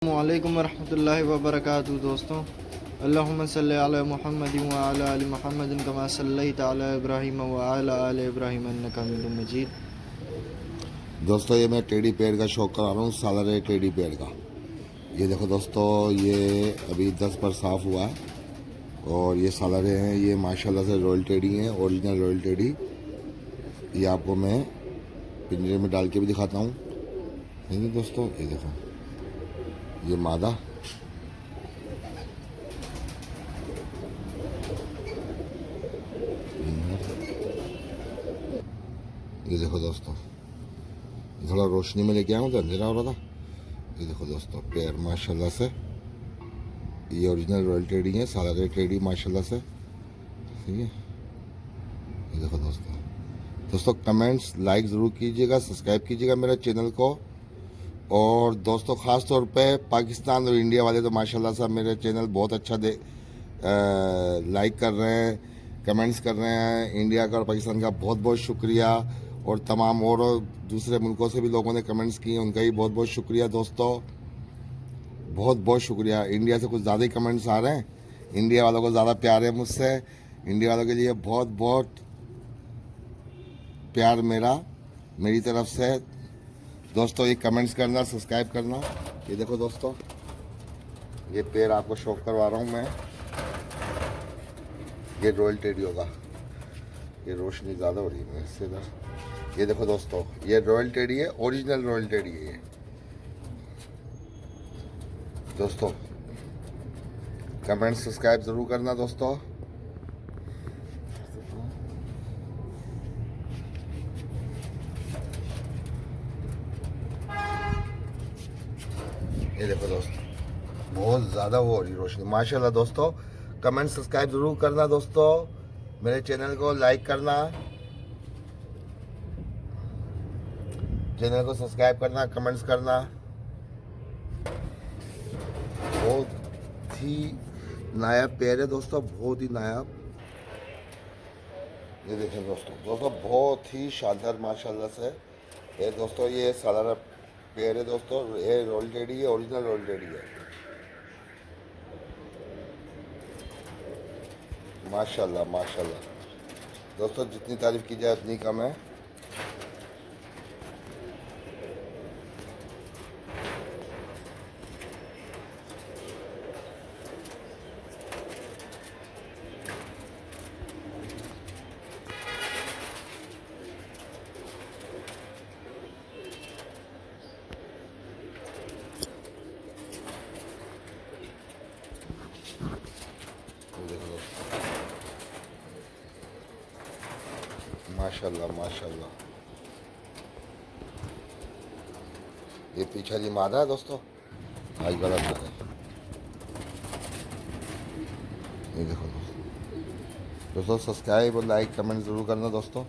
वालेकुम वरहमतुल्लाहि वबरकातुहू। दोस्तों, अल्लाहुम्मा सल्लि अला मुहम्मदिन व अला आलि मुहम्मदिन कमा सल्लैता अला इब्राहीम व अला आलि इब्राहीम इन्नका हमीदुम मजीद। दोस्तों, ये मैं टेडी पेड़ का शौक करा रहा हूँ, सालर टेडी पेड़ का। ये देखो दोस्तों, ये अभी 10 पर साफ़ हुआ है और ये सालरे हैं। ये माशाल्लाह से रॉयल टेडी हैं, ओरिजिनल रॉयल टेडी। ये आपको मैं पिंजरे में डाल के भी दिखाता हूँ। ठीक है दोस्तों, ये देखो, ये मादा, ये देखो दोस्तों, थोड़ा रोशनी में लेके आया हूँ तो अंधेरा हो रहा था। ये देखो दोस्तों, पैर माशाल्लाह से, ये ओरिजिनल रॉयल टेडी है, सालरे टेडी माशाल्लाह से। ठीक है, ये देखो दोस्तों कमेंट्स लाइक ज़रूर कीजिएगा, सब्सक्राइब कीजिएगा मेरे चैनल को। और दोस्तों, ख़ास तौर पे पाकिस्तान और इंडिया वाले तो माशाल्लाह से मेरे चैनल बहुत अच्छा लाइक कर रहे हैं, कमेंट्स कर रहे हैं। इंडिया का और पाकिस्तान का बहुत बहुत शुक्रिया। और तमाम और दूसरे मुल्कों से भी लोगों ने कमेंट्स किए, उनका ही बहुत बहुत शुक्रिया दोस्तों, बहुत बहुत शुक्रिया। इंडिया से कुछ ज़्यादा ही कमेंट्स आ रहे हैं, इंडिया वालों को ज़्यादा प्यार है मुझसे। इंडिया वालों के लिए बहुत बहुत प्यार मेरी तरफ से। दोस्तों, ये कमेंट्स करना, सब्सक्राइब करना। ये देखो दोस्तों, ये पेड़ आपको शौक करवा रहा हूँ मैं। ये रॉयल टेडी होगा, ये रोशनी ज़्यादा हो रही है इससे इधर। ये देखो दोस्तों, ये रॉयल टेडी है, ओरिजिनल रॉयल टेडी है ये। दोस्तों, कमेंट सब्सक्राइब ज़रूर करना दोस्तों। ये देखो दोस्तों, बहुत ज़्यादा वो हो रही रोशनी माशाल्लाह। दोस्तों, कमेंट सब्सक्राइब ज़रूर करना दोस्तों, मेरे चैनल को लाइक करना, चैनल को सब्सक्राइब करना, कमेंट्स करना। बहुत ही नायाब पेड़ है दोस्तों, बहुत ही नायाब। ये देखें दोस्तों, बहुत ही शानदार माशाल्लाह से। ये दोस्तों, ये सालाना पेड़ है दोस्तों, ये रॉयल टेडी है, ओरिजिनल रॉयल टेडी है माशाल्लाह माशाल्लाह। दोस्तों, जितनी तारीफ़ की जाए उतनी कम है। माशाल्लाह माशाल्लाह। ये पीछे जी मादा है दोस्तों, आज गलत है। ये देखो दोस्तों, सब्सक्राइब और लाइक कमेंट ज़रूर करना दोस्तों।